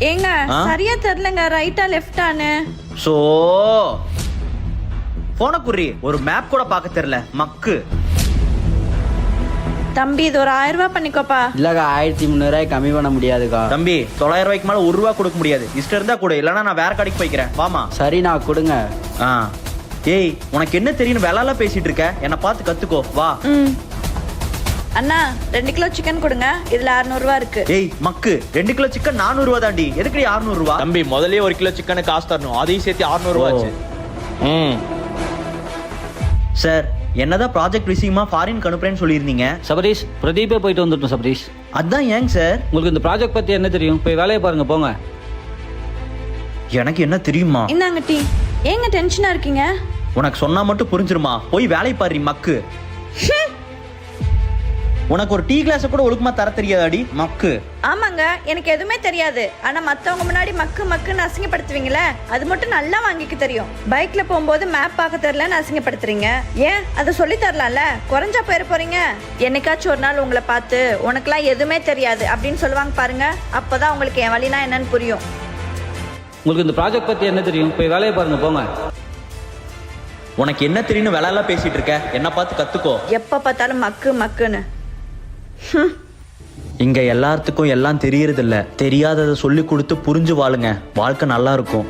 ஏங்க சரியா தெரியலங்க, ரைட்டா லெஃப்டான்னு. சோ போன குறி ஒரு மேப் கூட பார்க்க தெரியல மக்கு. தம்பி இது ஒரு 1000 ரூபாய் பண்ணிக்கோப்பா. இல்லக்கா 1300 கம்மி பண்ண முடியாதுக்கா. தம்பி 900 ரூபாய்க்கு மேல 1 ரூபா கொடுக்க முடியாது. இஷ்டம் இருந்தா கூட, இல்லனா நான் வேற கடைக்கு போய்க்கிறேன். வாமா. சரிண்ணா கொடுங்க. ஏய் உனக்கு என்ன தெரியும் வேலைலாம் பேசிட்டு இருக்க? என்ன பார்த்து கத்துக்கோ வா. அண்ணா 2 கிலோ சிக்கன் கொடுங்க, இதுல 600 ரூபாய் இருக்கு. ஏய் மக்கு 2 கிலோ சிக்கன் 400 ரூபாய் தாண்டி, எதுக்கு 600 ரூபாய்? தம்பி முதல்லயே 1 கிலோ சிக்கனுக்கு காசு தரணும், அதையும் சேர்த்து 600 ரூபாய் ஆச்சு. சார் என்னதான் ப்ராஜெக்ட் விஷயமா ஃபாரின் அனுப்புறேன்னு சொல்லியிருந்தீங்க. சபரீஷ் பிரதீப்பே போயிட்டு வந்துட்டோம் சபரீஷ். அதான் ஏங்க சார்? உங்களுக்கு இந்த ப்ராஜெக்ட் பத்தி என்ன தெரியும்? போய் வேலையை பாருங்க போங்க. எனக்கு என்ன தெரியுமா? இந்தாங்க டீ. ஏங்க டென்ஷனா இருக்கீங்க? உனக்கு சொன்னா மட்டும் புரிஞ்சிருமா? போய் வேலை பாரு மக்கு. உனக்கு ஒரு டீ கிளாஸ் கூட ஒழுக்கமா தர தெரியாதாடி மக்கு? ஆமாங்க, எனக்கு எதுவுமே தெரியாது. ஆனா மத்தவங்க முன்னாடி மக்கு மக்குன்னு அசிங்கப்படுத்துவீங்களே, அது மட்டும் நல்லா வாங்கிக்க தெரியும். பைக்ல போகும்போது மேப் பார்க்க தெரியலன்னு அசிங்கப்படுத்துறீங்க. ஏன் அதை சொல்லி தரலாம்ல? குறைஞ்சா போயிட போறீங்க. என்னைக்காச்சும் ஒரு நாள் உங்களை பார்த்து உனக்குலாம் எதுவுமே தெரியாது அப்படின்னு சொல்லுவாங்க பாருங்க, அப்பதான் உங்களுக்கு என் வழினா என்னன்னு புரியும். உங்களுக்கு இந்த ப்ராஜெக்ட் பத்தி என்ன தெரியும்? போய் வேலையை பாருங்க போங்க. உனக்கு என்ன தெரியும் வேலையெல்லாம் பேசிட்டு இருக்க? என்ன பார்த்து கத்துக்கோ. எப்ப பார்த்தாலும் மக்கு மக்குன்னு. இங்க எல்லாத்துக்கும் எல்லாம் தெரியறது இல்ல. தெரியாததை சொல்லி கொடுத்து புரிஞ்சு வாழுங்க, வாழ்க்கை நல்லா இருக்கும்.